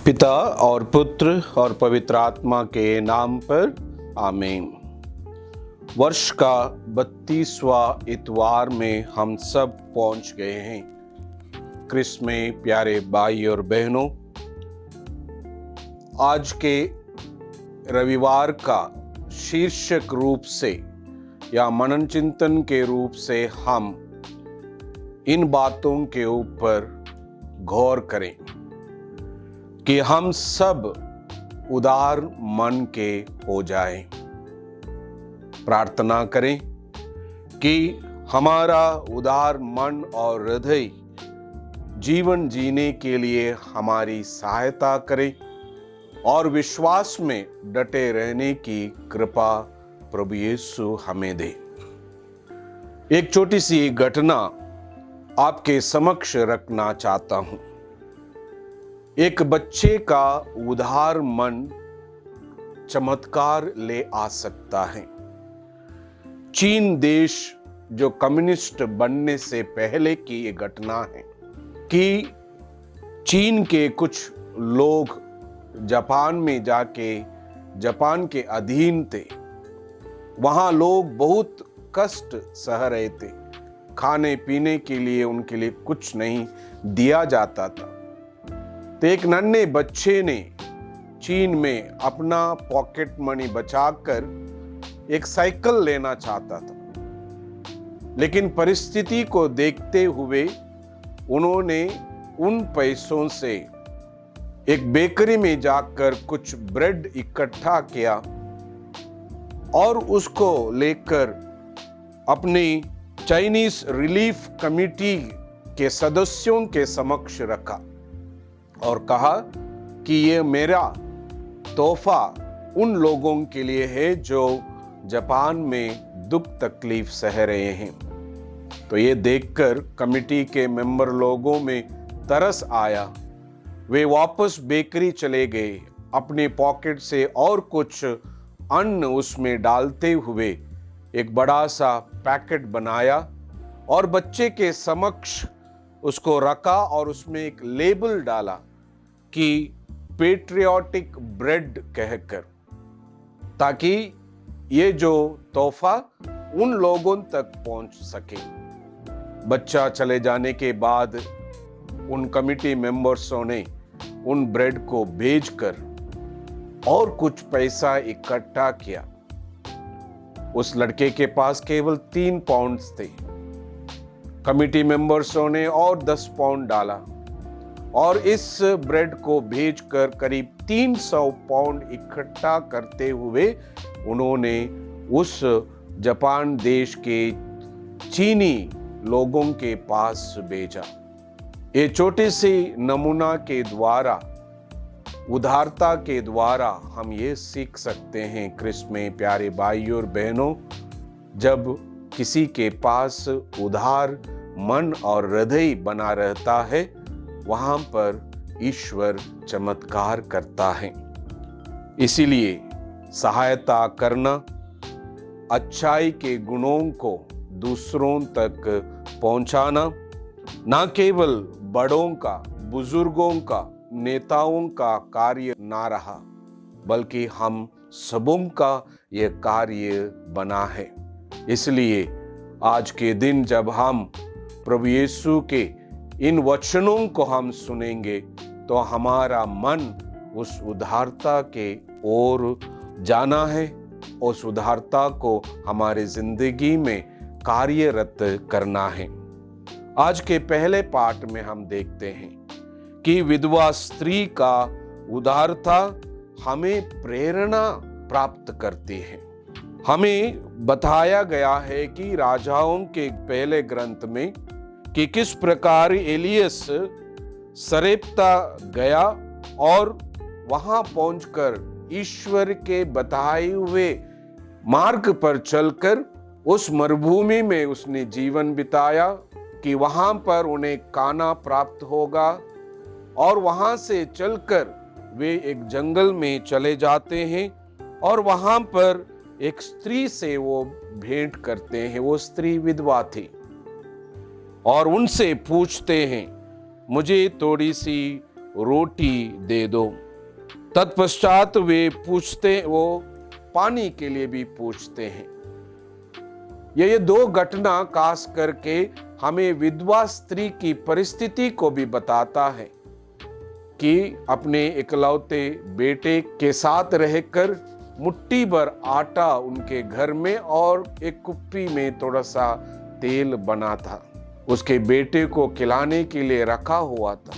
पिता और पुत्र और पवित्र आत्मा के नाम पर आमीन। वर्ष का 32वां इतवार में हम सब पहुंच गए हैं। क्रिस्त में प्यारे भाई और बहनों, आज के रविवार का शीर्षक रूप से या मनन चिंतन के रूप से हम इन बातों के ऊपर गौर करें कि हम सब उदार मन के हो जाएं। प्रार्थना करें कि हमारा उदार मन और हृदय जीवन जीने के लिए हमारी सहायता करे और विश्वास में डटे रहने की कृपा प्रभु यीशु हमें दे। एक छोटी सी घटना आपके समक्ष रखना चाहता हूं। एक बच्चे का उदार मन चमत्कार ले आ सकता है। चीन देश जो कम्युनिस्ट बनने से पहले की ये घटना है कि चीन के कुछ लोग जापान में जाके जापान के अधीन थे। वहां लोग बहुत कष्ट सह रहे थे। खाने पीने के लिए उनके लिए कुछ नहीं दिया जाता था। तो एक नन्हे बच्चे ने चीन में अपना पॉकेट मनी बचाकर एक साइकिल लेना चाहता था, लेकिन परिस्थिति को देखते हुए उन्होंने उन पैसों से एक बेकरी में जाकर कुछ ब्रेड इकट्ठा किया और उसको लेकर अपनी चाइनीज रिलीफ कमेटी के सदस्यों के समक्ष रखा और कहा कि ये मेरा तोहफा उन लोगों के लिए है जो जापान में दुख तकलीफ सह रहे हैं। तो ये देखकर कमेटी के मेंबर लोगों में तरस आया। वे वापस बेकरी चले गए। अपने पॉकेट से और कुछ अन्न उसमें डालते हुए एक बड़ा सा पैकेट बनाया और बच्चे के समक्ष उसको रखा और उसमें एक लेबल डाला कि पेट्रियोटिक ब्रेड कहकर, ताकि ये जो तोहफा उन लोगों तक पहुंच सके। बच्चा चले जाने के बाद उन कमिटी मेंबर्सों ने उन ब्रेड को भेजकर और कुछ पैसा इकट्ठा किया। उस लड़के के पास केवल 3 पाउंड थे। कमिटी मेंबर्सों ने और 10 पाउंड डाला और इस ब्रेड को भेजकर करीब 300 पाउंड इकट्ठा करते हुए उन्होंने उस जापान देश के चीनी लोगों के पास भेजा। ये छोटे से नमूना के द्वारा, उदारता के द्वारा हम ये सीख सकते हैं। क्रिस्त में प्यारे भाई और बहनों, जब किसी के पास उदार मन और हृदय बना रहता है, वहां पर ईश्वर चमत्कार करता है। इसीलिए सहायता करना, अच्छाई के गुणों को दूसरों तक पहुंचाना न केवल बड़ों का, बुजुर्गों का, नेताओं का कार्य ना रहा, बल्कि हम सबों का यह कार्य बना है। इसलिए आज के दिन जब हम प्रभु यीशु के इन वचनों को हम सुनेंगे तो हमारा मन उस उदारता के ओर जाना है। उस उदारता को हमारे जिंदगी में कार्यरत करना है। आज के पहले पाठ में हम देखते हैं कि विधवा स्त्री का उदारता हमें प्रेरणा प्राप्त करती है। हमें बताया गया है कि राजाओं के पहले ग्रंथ में कि किस प्रकार एलियस सरेप्ता गया और वहां पहुंचकर ईश्वर के बताए हुए मार्ग पर चलकर उस मरुभूमि में उसने जीवन बिताया कि वहां पर उन्हें काना प्राप्त होगा और वहां से चलकर वे एक जंगल में चले जाते हैं और वहां पर एक स्त्री से वो भेंट करते हैं। वो स्त्री विधवा थी और उनसे पूछते हैं, मुझे थोड़ी सी रोटी दे दो। तत्पश्चात वो पानी के लिए भी पूछते हैं। ये दो घटना खास करके हमें विधवा स्त्री की परिस्थिति को भी बताता है कि अपने इकलौते बेटे के साथ रहकर मुट्ठी भर आटा उनके घर में और एक कुप्पी में थोड़ा सा तेल बना था, उसके बेटे को खिलाने के लिए रखा हुआ था।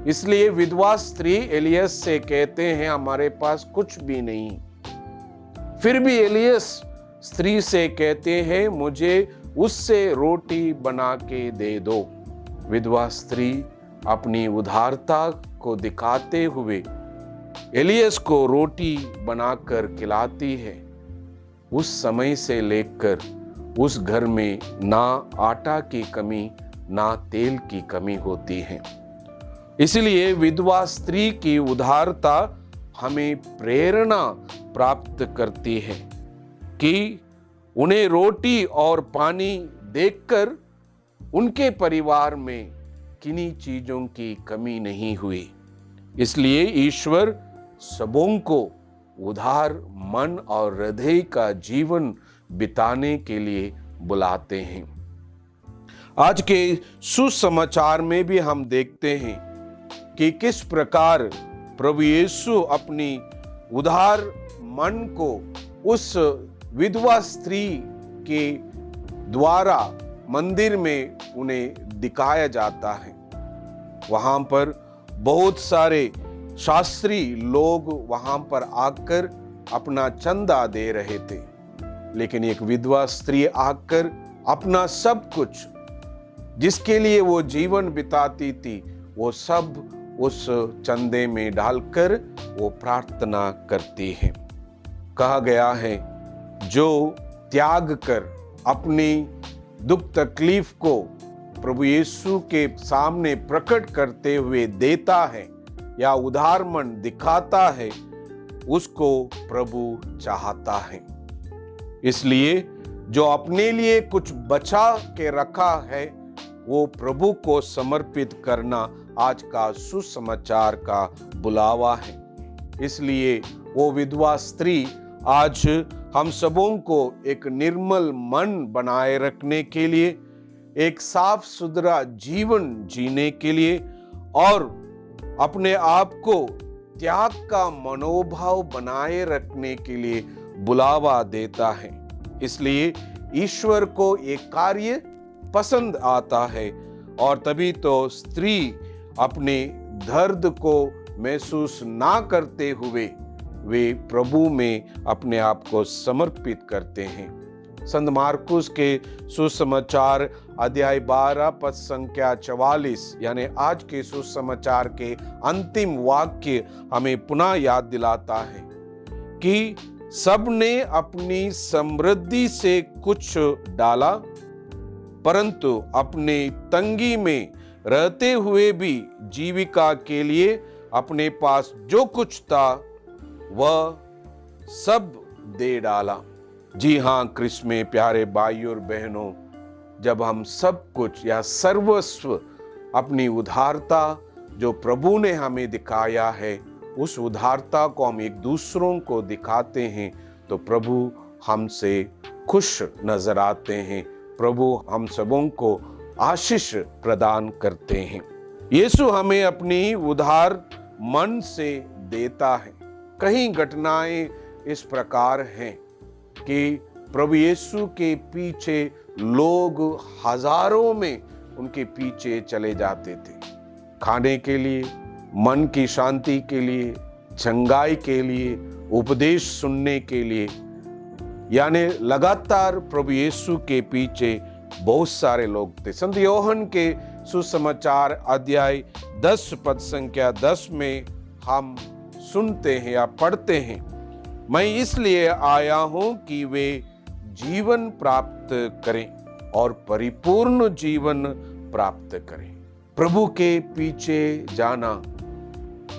इसलिए विधवा स्त्री एलियस से कहते हैं हमारे पास कुछ भी नहीं। फिर भी एलियस स्त्री से कहते हैं मुझे उससे रोटी बना के दे दो। विधवा स्त्री अपनी उदारता को दिखाते हुए एलियस को रोटी बनाकर खिलाती है। उस समय से लेकर उस घर में ना आटा की कमी ना तेल की कमी होती है। इसलिए विधवा स्त्री की उदारता हमें प्रेरणा प्राप्त करती है कि उन्हें रोटी और पानी देखकर उनके परिवार में किन्हीं चीजों की कमी नहीं हुई। इसलिए ईश्वर सबों को उदार मन और हृदय का जीवन बिताने के लिए बुलाते हैं। आज के सुसमाचार में भी हम देखते हैं कि किस प्रकार प्रभु यीशु अपनी उदार मन को उस विधवा स्त्री के द्वारा मंदिर में उन्हें दिखाया जाता है। वहां पर बहुत सारे शास्त्री लोग वहां पर आकर अपना चंदा दे रहे थे, लेकिन एक विधवा स्त्री आकर अपना सब कुछ जिसके लिए वो जीवन बिताती थी वो सब उस चंदे में डालकर वो प्रार्थना करती है। कहा गया है जो त्याग कर अपनी दुख तकलीफ को प्रभु यीशु के सामने प्रकट करते हुए देता है या उदार मन दिखाता है, उसको प्रभु चाहता है। इसलिए जो अपने लिए कुछ बचा के रखा है वो प्रभु को समर्पित करना आज का सुसमाचार का बुलावा है। इसलिए वो विधवा स्त्री आज हम सबों को एक निर्मल मन बनाए रखने के लिए, एक साफ सुथरा जीवन जीने के लिए और अपने आप को त्याग का मनोभाव बनाए रखने के लिए बुलावा देता है। इसलिए ईश्वर को एक कार्य पसंद आता है और तभी तो स्त्री अपने दर्द को महसूस ना करते हुए वे प्रभु में अपने आप को समर्पित करते हैं। संत मार्कुस के सुसमाचार अध्याय 12 पद संख्या 44 यानी आज के सुसमाचार के अंतिम वाक्य हमें पुनः याद दिलाता है कि सबने अपनी समृद्धि से कुछ डाला, परंतु अपने तंगी में रहते हुए भी जीविका के लिए अपने पास जो कुछ था वह सब दे डाला। जी हाँ क्रिस्त में प्यारे भाइयों और बहनों, जब हम सब कुछ या सर्वस्व अपनी उदारता जो प्रभु ने हमें दिखाया है उस उदारता को हम एक दूसरों को दिखाते हैं तो प्रभु हमसे खुश नजर आते हैं, प्रभु हम सबों को आशीष प्रदान करते हैं। यीशु हमें अपनी उदार मन से देता है। कई घटनाएं इस प्रकार हैं कि प्रभु यीशु के पीछे लोग हजारों में उनके पीछे चले जाते थे, खाने के लिए, मन की शांति के लिए, चंगाई के लिए, उपदेश सुनने के लिए, यानी लगातार प्रभु यीशु के पीछे बहुत सारे लोग थे। संत योहन के सुसमाचार अध्याय 10 पद संख्या 10 में हम सुनते हैं या पढ़ते हैं, मैं इसलिए आया हूं कि वे जीवन प्राप्त करें और परिपूर्ण जीवन प्राप्त करें। प्रभु के पीछे जाना,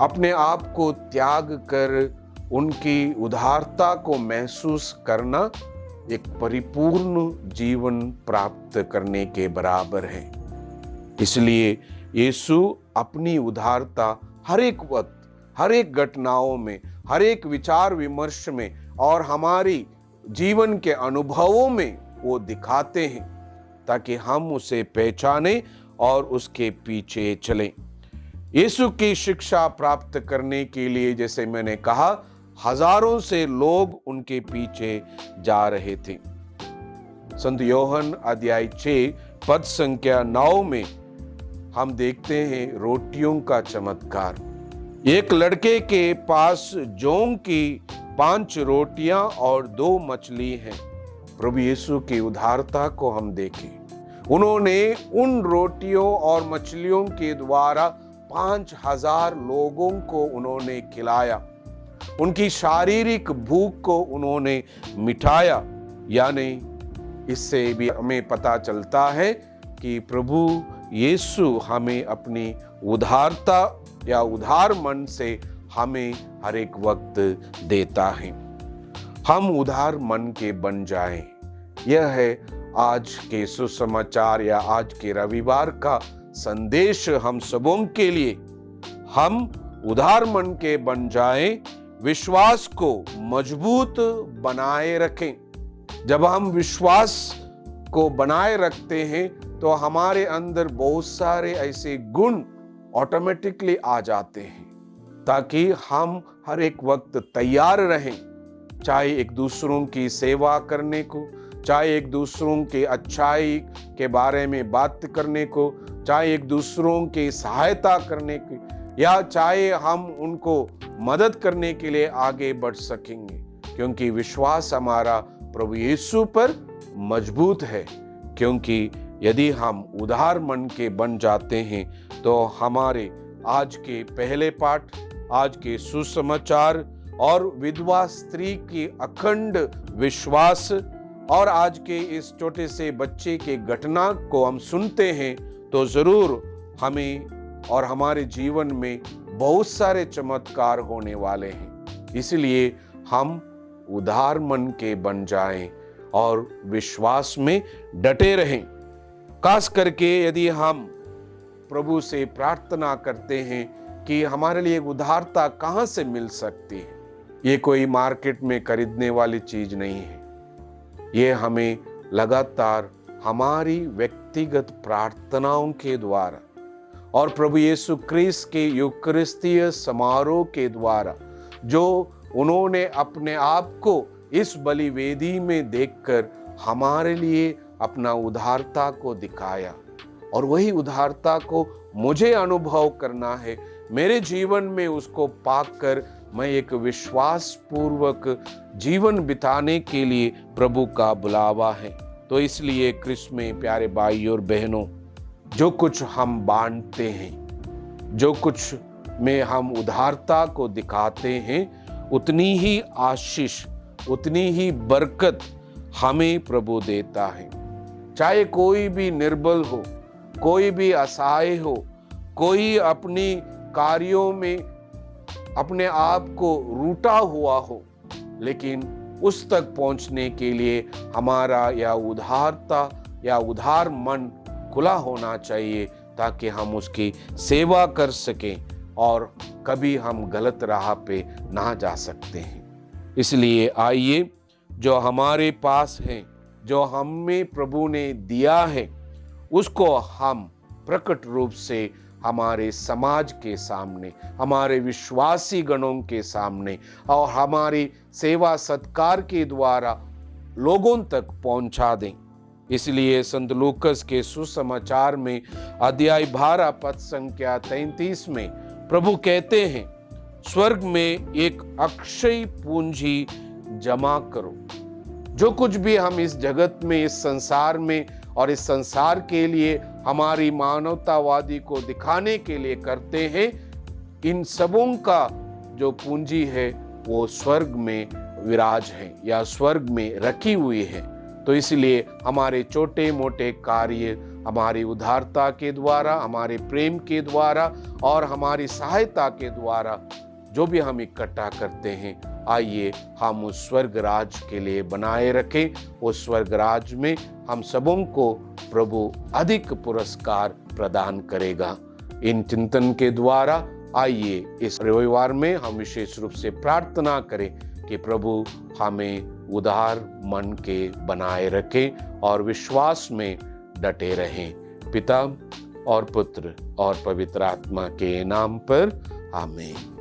अपने आप को त्याग कर उनकी उदारता को महसूस करना एक परिपूर्ण जीवन प्राप्त करने के बराबर है। इसलिए यीशु अपनी उदारता हर एक वक्त, हर एक घटनाओं में, हर एक विचार विमर्श में और हमारी जीवन के अनुभवों में वो दिखाते हैं, ताकि हम उसे पहचानें और उसके पीछे चलें। यीशु की शिक्षा प्राप्त करने के लिए, जैसे मैंने कहा, हजारों से लोग उनके पीछे जा रहे थे। संत योहन अध्याय 6 पद संख्या 9 में हम देखते हैं रोटियों का चमत्कार। एक लड़के के पास जौं की 5 रोटियां और 2 मछली हैं। प्रभु यीशु की उदारता को हम देखें। उन्होंने उन रोटियों और मछलियों के द्वारा 5,000 लोगों को उन्होंने खिलाया। उनकी शारीरिक भूख को उन्होंने मिटाया। यानी इससे भी हमें पता चलता है कि प्रभु यीशु हमें अपनी उदारता या उदार मन से हमें हर एक वक्त देता है। हम उदार मन के बन जाएं। यह है आज के सुसमाचार या आज के रविवार का संदेश हम सबों के लिए। हम उदार मन के बन जाएं, विश्वास को मजबूत बनाए रखें। जब हम विश्वास को बनाए रखते हैं तो हमारे अंदर बहुत सारे ऐसे गुण ऑटोमेटिकली आ जाते हैं, ताकि हम हर एक वक्त तैयार रहें, चाहे एक दूसरों की सेवा करने को, चाहे एक दूसरों के अच्छाई के बारे में बात करने को, चाहे एक दूसरों की सहायता करने की, या चाहे हम उनको मदद करने के लिए आगे बढ़ सकेंगे, क्योंकि विश्वास हमारा प्रभु यीशु पर मजबूत है। क्योंकि यदि हम उदार मन के बन जाते हैं तो हमारे आज के पहले पाठ, आज के सुसमाचार और विधवा स्त्री की अखंड विश्वास और आज के इस छोटे से बच्चे के घटना को हम सुनते हैं तो जरूर हमें और हमारे जीवन में बहुत सारे चमत्कार होने वाले हैं। इसलिए हम उदार मन के बन जाएं और विश्वास में डटे रहें। खास करके यदि हम प्रभु से प्रार्थना करते हैं कि हमारे लिए उदारता कहाँ से मिल सकती है, ये कोई मार्केट में खरीदने वाली चीज नहीं है। ये हमें लगातार हमारी व्यक्तिगत प्रार्थनाओं के द्वारा और प्रभु यीशु क्रिस्त के यूकरिस्तीय समारोह के द्वारा, जो उन्होंने अपने आप को इस बलिवेदी में देखकर हमारे लिए अपना उदारता को दिखाया, और वही उदारता को मुझे अनुभव करना है। मेरे जीवन में उसको पाकर मैं एक विश्वास पूर्वक जीवन बिताने के लिए प्रभु का बुलावा है। तो इसलिए क्रिस्त में प्यारे भाई और बहनों, जो कुछ हम बांटते हैं, जो कुछ में हम उदारता को दिखाते हैं, उतनी ही आशीष, उतनी ही बरकत हमें प्रभु देता है। चाहे कोई भी निर्बल हो, कोई भी असहाय हो, कोई अपनी कार्यों में अपने आप को रूठा हुआ हो, लेकिन उस तक पहुंचने के लिए हमारा या उदारता या उदार मन खुला होना चाहिए, ताकि हम उसकी सेवा कर सकें और कभी हम गलत राह पे ना जा सकते हैं। इसलिए आइए, जो हमारे पास है, जो हमें प्रभु ने दिया है, उसको हम प्रकट रूप से हमारे समाज के सामने, हमारे विश्वासी गणों के सामने और हमारी सेवा सत्कार के द्वारा लोगों तक पहुंचा दें। इसलिए संत लूकस के सुसमाचार में अध्याय 12 पद संख्या 33 में प्रभु कहते हैं, स्वर्ग में एक अक्षय पूंजी जमा करो। जो कुछ भी हम इस जगत में, इस संसार में और इस संसार के लिए हमारी मानवतावादी को दिखाने के लिए करते हैं, इन सबों का जो पूंजी है वो स्वर्ग में विराज है या स्वर्ग में रखी हुई है। तो इसलिए हमारे छोटे मोटे कार्य हमारी उदारता के द्वारा, हमारे प्रेम के द्वारा और हमारी सहायता के द्वारा जो भी हम इकट्ठा करते हैं, आइए हम उस स्वर्ग राज के लिए बनाए रखें। उस स्वर्ग राज में हम सबों को प्रभु अधिक पुरस्कार प्रदान करेगा। इन चिंतन के द्वारा आइए इस रविवार में हम विशेष रूप से प्रार्थना करें कि प्रभु हमें उदार मन के बनाए रखें और विश्वास में डटे रहें। पिता और पुत्र और पवित्र आत्मा के नाम पर आमीन।